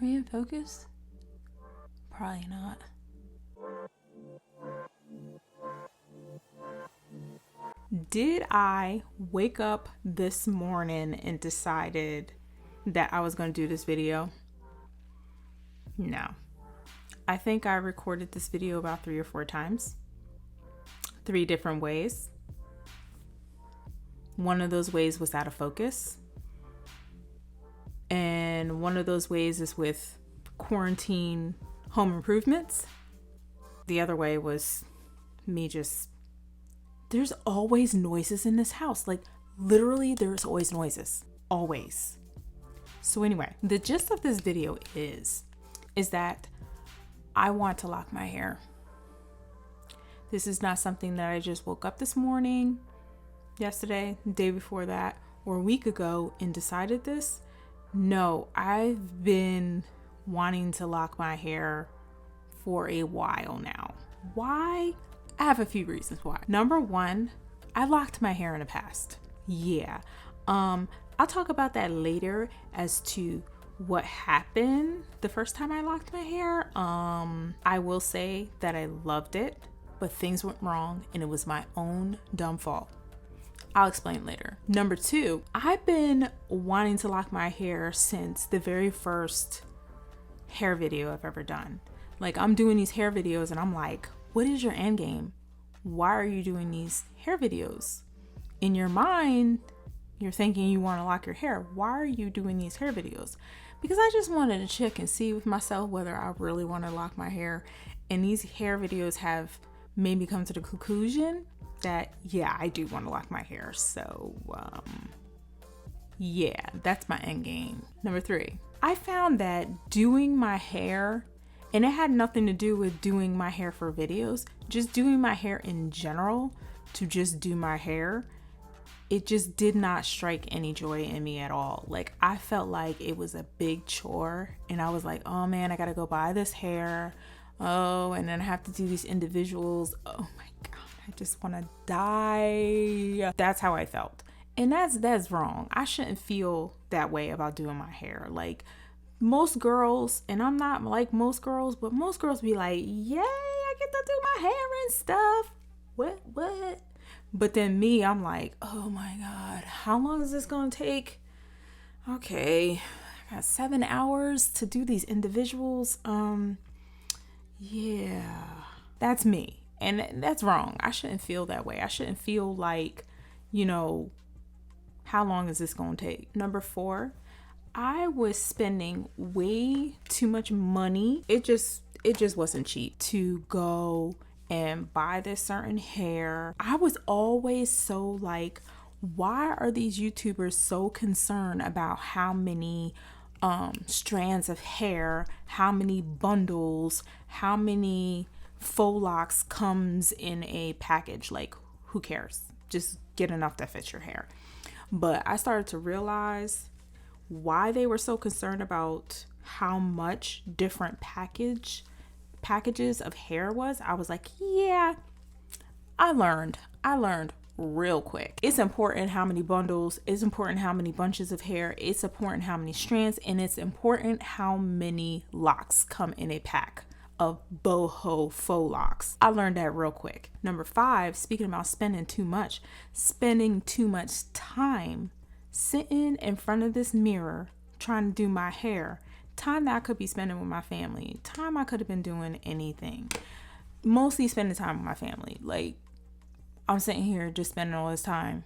we in focus? Probably not. Did I wake up this morning and decided that I was going to do this video? No. I think I recorded this video about 3 or 4 times. 3 different ways. One of those ways was out of focus. And one of those ways is with quarantine home improvements. The other way was me just... There's always noises in this house. Like, literally, there's always noises. Always. So anyway, the gist of this video is that I want to lock my hair. This is not something that I just woke up this morning, yesterday, the day before that, or a week ago and decided this. No, I've been wanting to lock my hair for a while now. Why? I have a few reasons why. Number 1, I locked my hair in the past. Yeah. I'll talk about that later as to what happened the first time I locked my hair. I will say that I loved it, but things went wrong and it was my own dumb fault. I'll explain later. Number 2, I've been wanting to lock my hair since the very first hair video I've ever done. Like, I'm doing these hair videos and I'm like, what is your end game? Why are you doing these hair videos? In your mind, you're thinking you want to lock your hair. Why are you doing these hair videos? Because I just wanted to check and see with myself whether I really want to lock my hair. And these hair videos have made me come to the conclusion that, yeah, I do want to lock my hair. So, yeah, that's my end game. Number 3, I found that doing my hair, and it had nothing to do with doing my hair for videos, just doing my hair in general, to just do my hair, it just did not strike any joy in me at all. Like, I felt like it was a big chore and I was like, oh man, I gotta go buy this hair. Oh, and then I have to do these individuals. Oh my God, I just wanna die. That's how I felt. And that's wrong. I shouldn't feel that way about doing my hair. Like, most girls, and I'm not like most girls, but most girls be like, yay, I get to do my hair and stuff. What? But then me, I'm like, oh my God, how long is this gonna take? Okay, I got 7 hours to do these individuals. Yeah, that's me. And that's wrong. I shouldn't feel that way. I shouldn't feel like, how long is this gonna take? Number 4, I was spending way too much money. It just wasn't cheap to go and buy this certain hair. I was always so like, why are these YouTubers so concerned about how many strands of hair, how many bundles, how many faux locks comes in a package? Like, who cares? Just get enough that fits your hair. But I started to realize why they were so concerned about how much different packages of hair was. I was like, yeah, I learned real quick. It's important how many bundles, it's important how many bunches of hair, it's important how many strands, and it's important how many locks come in a pack of boho faux locks. I learned that real quick. Number 5, speaking about spending too much time sitting in front of this mirror trying to do my hair, time that I could be spending with my family, time I could have been doing anything, mostly spending time with my family. Like, I'm sitting here just spending all this time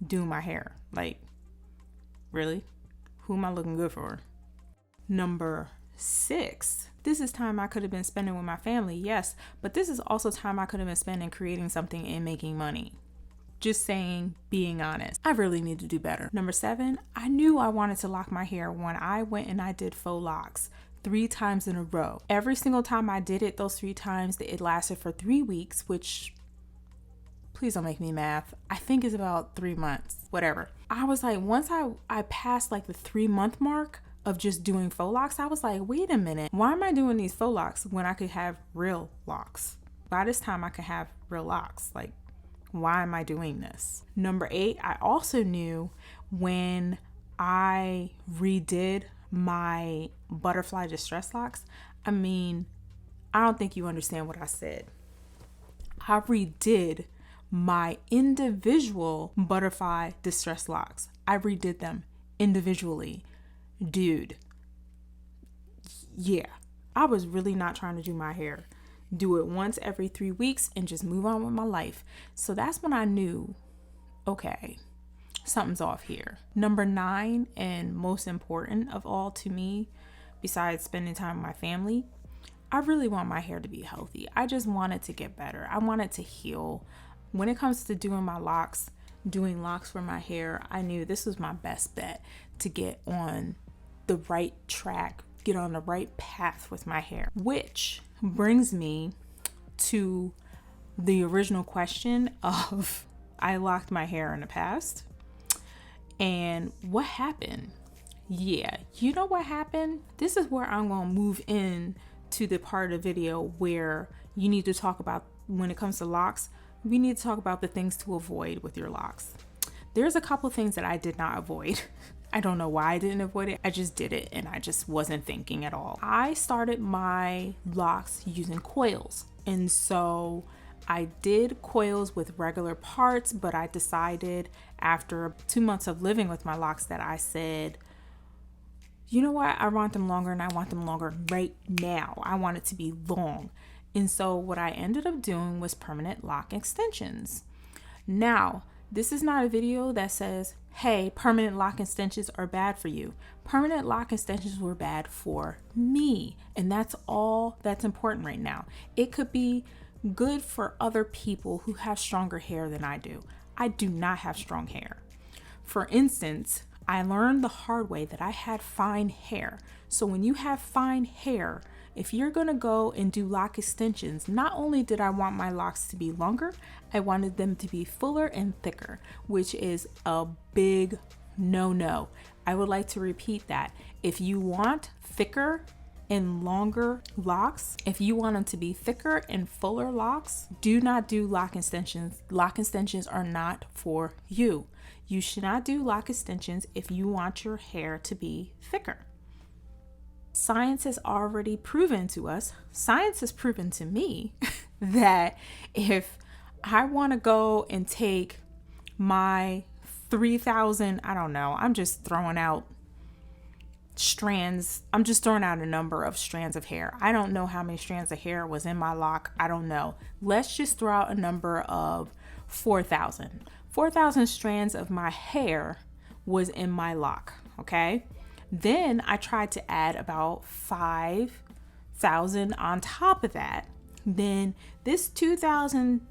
doing my hair. Like, really? Who am I looking good for? Number 6, this is time I could have been spending with my family, yes, but this is also time I could have been spending creating something and making money. Just saying, being honest. I really need to do better. Number 7, I knew I wanted to lock my hair when I went and I did faux locks 3 times in a row. Every single time I did it, those 3 times, it lasted for 3 weeks, which, please don't make me math, I think is about 3 months, whatever. I was like, once I passed like the 3-month mark of just doing faux locks, I was like, wait a minute, why am I doing these faux locks when I could have real locks? By this time I could have real locks. Like, why am I doing this? Number 8, I also knew when I redid my Butterfly Distress Locs, I mean, I don't think you understand what I said. I redid my individual Butterfly Distress Locs. I redid them individually. Dude, yeah, I was really not trying to do my hair. Do it once every 3 weeks and just move on with my life. So that's when I knew, okay, something's off here. Number 9, and most important of all to me, besides spending time with my family, I really want my hair to be healthy. I just want it to get better. I want it to heal. When it comes to doing my locks, doing locks for my hair, I knew this was my best bet to get on the right track, get on the right path with my hair. Which brings me to the original question of, I locked my hair in the past. And what happened? Yeah, you know what happened? This is where I'm going to move in to the part of the video where you need to talk about, when it comes to locks, we need to talk about the things to avoid with your locks. There's a couple of things that I did not avoid. I don't know why I didn't avoid it. I just did it and I just wasn't thinking at all. I started my locks using coils. And so I did coils with regular parts, but I decided after 2 months of living with my locks that I said, you know what? I want them longer and I want them longer right now. I want it to be long. And so what I ended up doing was Permanent Loc Extensions. Now, this is not a video that says, hey, Permanent Loc Extensions are bad for you. Permanent Loc Extensions were bad for me. And that's all that's important right now. It could be good for other people who have stronger hair than I do. I do not have strong hair. For instance, I learned the hard way that I had fine hair. So when you have fine hair, if you're gonna go and do lock extensions, not only did I want my locks to be longer, I wanted them to be fuller and thicker, which is a big no-no. I would like to repeat that. If you want thicker and longer locks, if you want them to be thicker and fuller locks, do not do lock extensions. Lock extensions are not for you. You should not do lock extensions if you want your hair to be thicker. Science has already proven to us, science has proven to me that if I want to go and take my 3,000, I don't know, I'm just throwing out strands. I'm just throwing out a number of strands of hair. I don't know how many strands of hair was in my lock. I don't know. Let's just throw out a number of 4,000. 4,000 strands of my hair was in my lock, okay? Then I tried to add about 5,000 on top of that. Then this 2,000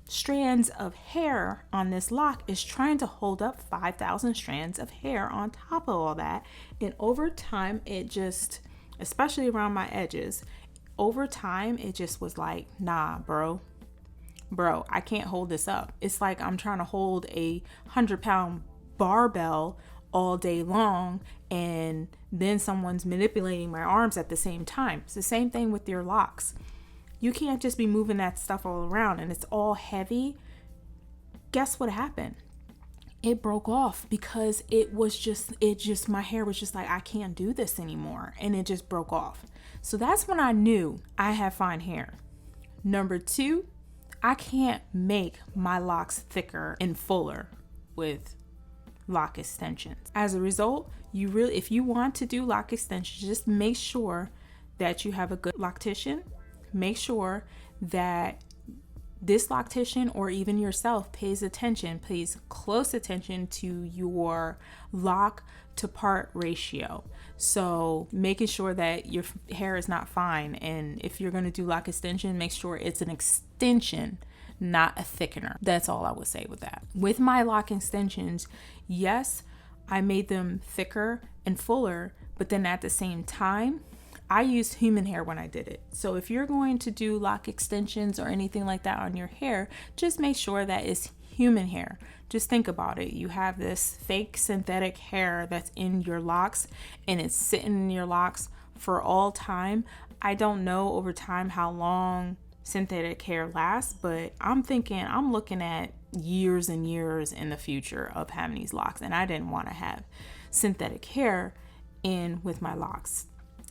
strands of hair on this lock is trying to hold up 5,000 strands of hair on top of all that. And over time, it just, especially around my edges, over time, it just was like, nah, bro, I can't hold this up. It's like I'm trying to hold a 100-pound barbell all day long and then someone's manipulating my arms at the same time. It's the same thing with your locks. You can't just be moving that stuff all around and it's all heavy. Guess what happened? It broke off because my hair was just like, I can't do this anymore. And it just broke off. So that's when I knew I had fine hair. Number 2, I can't make my locks thicker and fuller with lock extensions. As a result, if you want to do lock extensions, just make sure that you have a good loctician. Make sure that this loctician or even yourself pays close attention to your lock to part ratio. So making sure that your hair is not fine. And if you're going to do lock extension, make sure it's an extension, not a thickener. That's all I would say with that. With my lock extensions, yes, I made them thicker and fuller, but then at the same time, I used human hair when I did it. So if you're going to do lock extensions or anything like that on your hair, just make sure that it's human hair. Just think about it. You have this fake synthetic hair that's in your locks and it's sitting in your locks for all time. I don't know over time how long synthetic hair lasts, but I'm looking at years and years in the future of having these locks, and I didn't want to have synthetic hair in with my locks.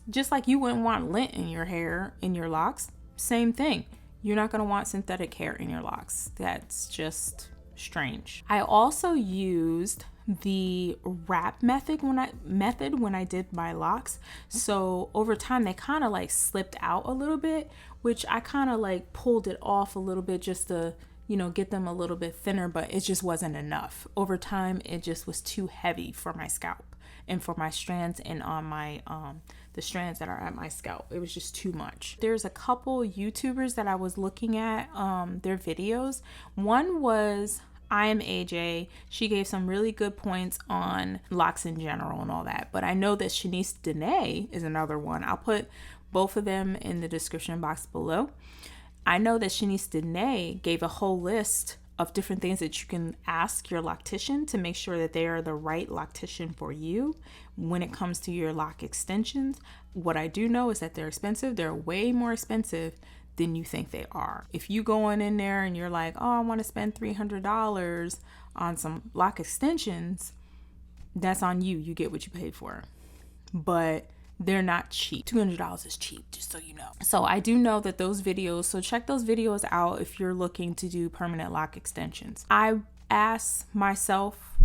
Just like you wouldn't want lint in your hair, in your locks, same thing. You're not going to want synthetic hair in your locks. That's just strange. I also used the wrap method when I did my locks. So over time they kind of like slipped out a little bit, which I kind of like pulled it off a little bit just to, you know, get them a little bit thinner, but it just wasn't enough. Over time it just was too heavy for my scalp and for my strands and on my the strands that are at my scalp. It was just too much. There's a couple YouTubers that I was looking at their videos. One was I Am Ajae. She gave some really good points on locks in general and all that. But I know that Shanese Danae is another one. I'll put both of them in the description box below. I know that Shanese Danae gave a whole list of different things that you can ask your loctician to make sure that they are the right loctician for you when it comes to your loc extensions. What I do know is that they're expensive. They're way more expensive than you think they are. If you go in there and you're like, oh, I want to spend $300 on some loc extensions, that's on you. You get what you paid for. But they're not cheap. $200 is cheap, just so you know. So I do know that those videos, so check those videos out if you're looking to do permanent loc extensions. I asked myself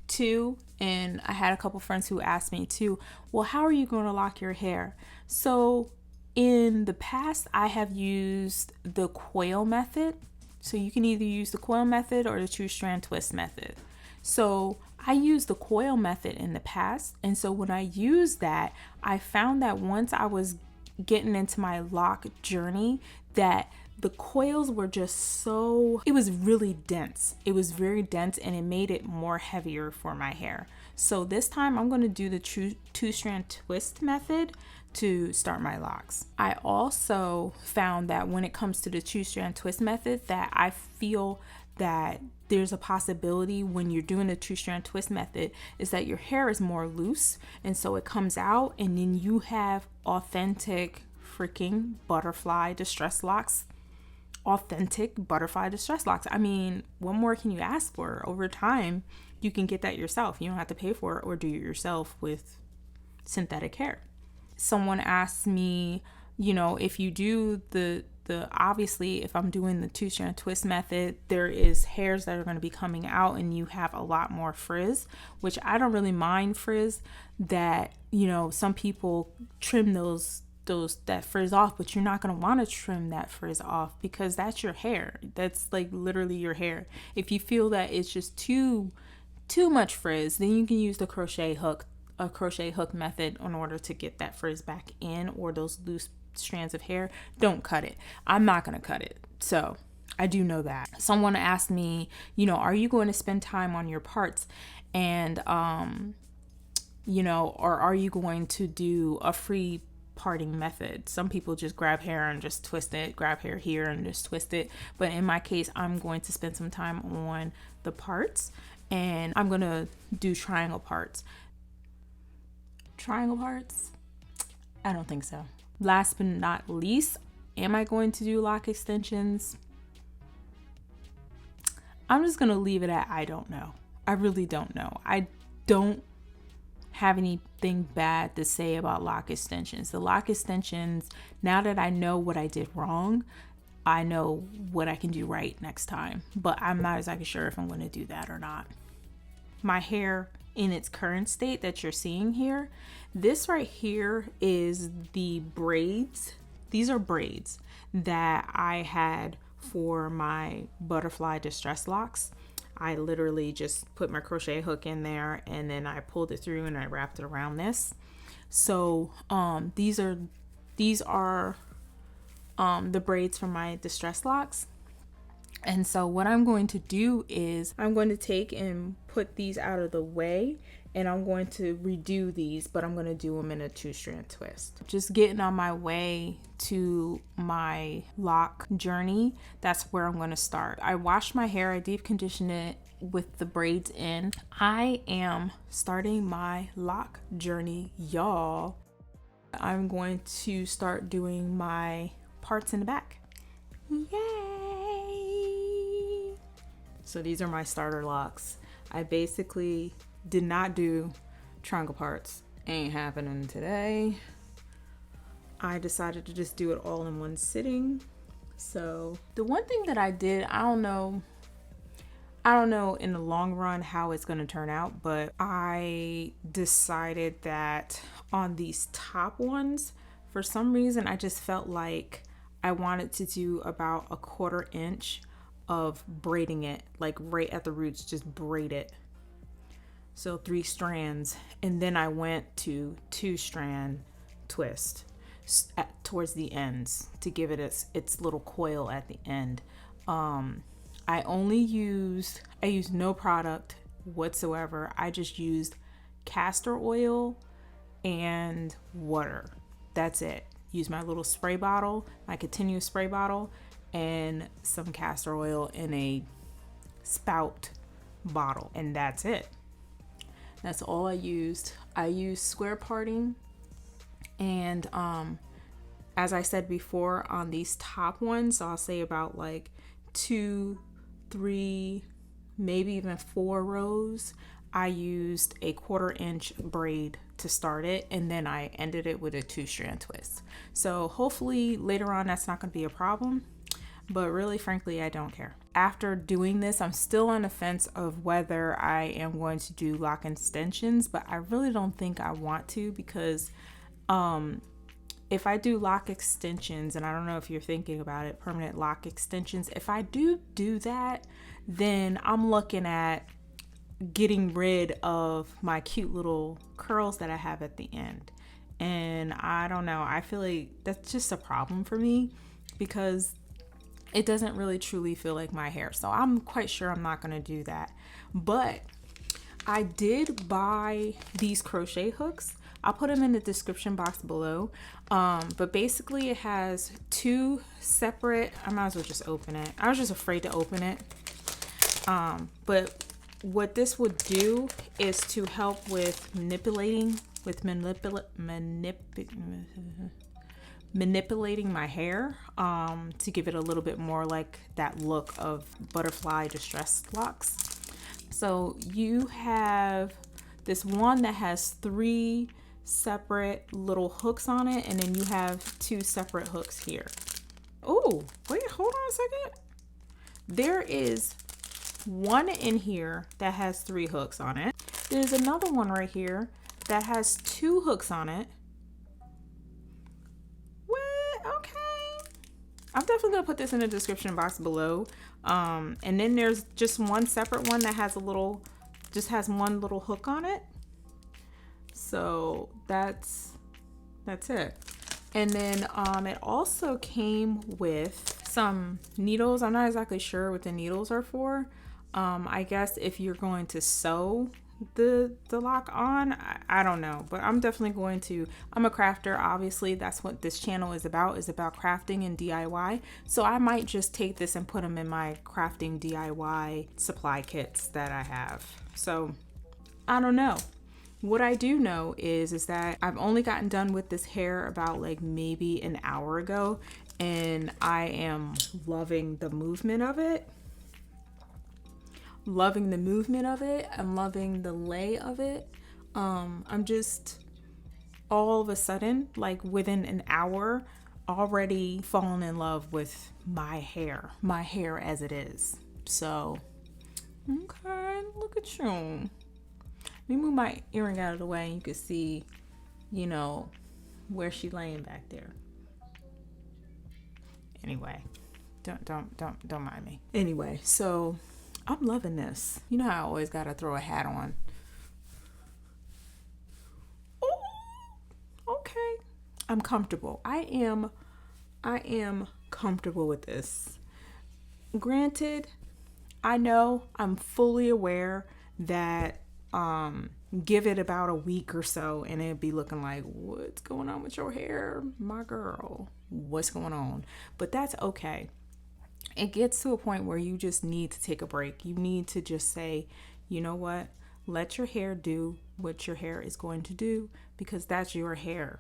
too, and I had a couple friends who asked me too, well, how are you going to lock your hair? So in the past, I have used the coil method. So you can either use the coil method or the two-strand twist method. So I used the coil method in the past. And so when I used that, I found that once I was getting into my loc journey, that the coils were just so, it was really dense. It was very dense and it made it more heavier for my hair. So this time I'm going to do the two-strand twist method to start my locks. I also found that when it comes to the two-strand twist method, that I feel that there's a possibility when you're doing the two-strand twist method is that your hair is more loose, and so it comes out and then you have authentic freaking butterfly distress locks. Authentic butterfly distress locks. I mean, what more can you ask for? Over time, you can get that yourself. You don't have to pay for it or do it yourself with synthetic hair. Someone asked me, you know, if you do the obviously if I'm doing the two-strand twist method, there is hairs that are going to be coming out and you have a lot more frizz, which I don't really mind frizz. That, you know, some people trim that frizz off, but you're not going to want to trim that frizz off because that's your hair. That's like literally your hair. If you feel that it's just too much frizz, then you can use the crochet hook method in order to get that frizz back in, or those loose strands of hair. Don't cut it. I'm not going to cut it. So I do know that. Someone asked me, you know, are you going to spend time on your parts? And, you know, or are you going to do a free parting method? Some people just grab hair and just twist it, grab hair here and just twist it. But in my case, I'm going to spend some time on the parts and I'm going to do triangle parts. Triangle parts? I don't think so. Last but not least, am I going to do loc extensions? I'm just going to leave it at I don't know. I really don't know. I don't have anything bad to say about loc extensions. The loc extensions, now that I know what I did wrong, I know what I can do right next time. But I'm not exactly sure if I'm going to do that or not. My hair in its current state that you're seeing here, this right here is the braids. These are braids that I had for my butterfly distress locks. I literally just put my crochet hook in there and then I pulled it through and I wrapped it around this. So these are the braids from my distress locks. And so what I'm going to do is I'm going to take and put these out of the way and I'm going to redo these, but I'm going to do them in a two-strand twist. Just getting on my way to my loc journey, that's where I'm going to start. I washed my hair, I deep conditioned it with the braids in. I am starting my loc journey, y'all. I'm going to start doing my parts in the back. Yay! So these are my starter locks. I basically did not do triangle parts Ain't happening today. I decided to just do it all in one sitting. So the one thing that I did, I don't know in the long run how it's going to turn out, but I decided that on these top ones, for some reason, I just felt like I wanted to do about 1/4 inch of braiding it, like right at the roots, just braid it. So 3 strands, and then I went to 2-strand twist towards the ends to give it its little coil at the end. I used no product whatsoever. I just used castor oil and water. That's it. Use my little spray bottle, my continuous spray bottle, and some castor oil in a spout bottle, and that's it. That's all I used. I used square parting, and as I said before, on these top ones, I'll say about like 2, 3, maybe even 4 rows, I used a 1/4 inch braid to start it, and then I ended it with a 2-strand twist. So hopefully later on that's not going to be a problem, but really frankly I don't care. After doing this, I'm still on the fence of whether I am going to do lock extensions, but I really don't think I want to, because if I do lock extensions, and I don't know if you're thinking about it, permanent lock extensions, if I do that, then I'm looking at getting rid of my cute little curls that I have at the end. And I don't know, I feel like that's just a problem for me because it doesn't really truly feel like my hair. So I'm quite sure I'm not going to do that. But I did buy these crochet hooks. I'll put them in the description box below. But basically it has 2 separate, I might as well just open it. I was just afraid to open it. But what this would do is to help with manipulating my hair, to give it a little bit more like that look of butterfly distressed locks. So you have this one that has 3 separate little hooks on it, and then you have 2 separate hooks here. Oh, wait, hold on a second. There is one in here that has 3 hooks on it. There's another one right here that has 2 hooks on it. What? Okay. I'm definitely gonna put this in the description box below. And then there's just one separate one that has just has one little hook on it. So that's it. And then it also came with some needles. I'm not exactly sure what the needles are for. I guess if you're going to sew the lock on, I don't know, but I'm definitely going to. I'm a crafter, obviously. That's what this channel is about crafting and DIY. So I might just take this and put them in my crafting DIY supply kits that I have. So I don't know. What I do know is that I've only gotten done with this hair about like maybe an hour ago, and I am loving the movement of it. I'm loving the lay of it. I'm just all of a sudden, like within an hour, already fallen in love with my hair as it is. So, okay, look at you. Let me move my earring out of the way and you can see, where she laying back there. Anyway, don't mind me. Anyway, so I'm loving this. You know how I always gotta throw a hat on. Oh, okay. I'm comfortable. I am comfortable with this. Granted, I know I'm fully aware that give it about a week or so and it'd be looking like, what's going on with your hair, my girl? What's going on? But that's okay. It gets to a point where you just need to take a break. You need to just say, you know what? Let your hair do what your hair is going to do, because that's your hair.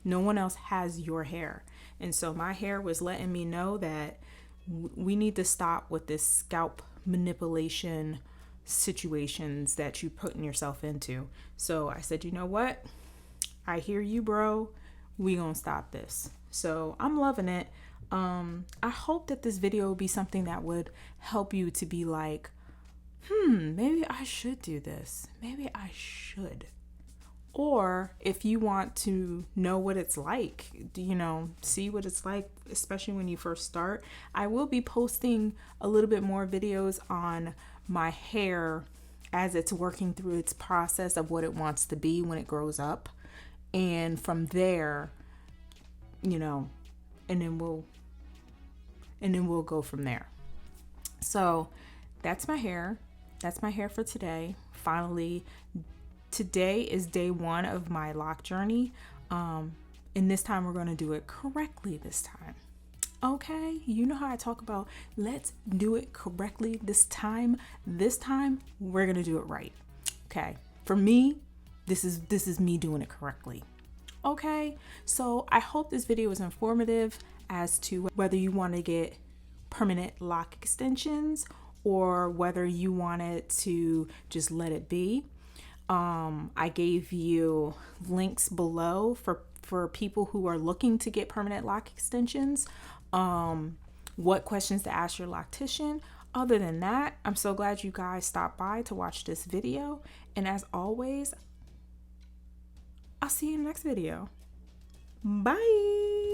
No one else has your hair. And so my hair was letting me know that we need to stop with this scalp manipulation situations that you're putting yourself into. So I said, you know what? I hear you, bro. We gonna stop this. So I'm loving it. I hope that this video will be something that would help you to be like, maybe I should do this. Maybe I should. Or if you want to know what it's like, see what it's like, especially when you first start, I will be posting a little bit more videos on my hair as it's working through its process of what it wants to be when it grows up. And from there, and then we'll go from there. So that's my hair. That's my hair for today. Finally, today is day 1 of my lock journey. And this time we're going to do it correctly this time. Okay, you know how I talk about let's do it correctly this time. This time we're going to do it right. Okay. For me, this is me doing it correctly. Okay. So I hope this video was informative as to whether you want to get permanent lock extensions or whether you wanted to just let it be. I gave you links below for people who are looking to get permanent lock extensions, what questions to ask your loctician. Other than that, I'm so glad you guys stopped by to watch this video. And as always, I'll see you in the next video. Bye.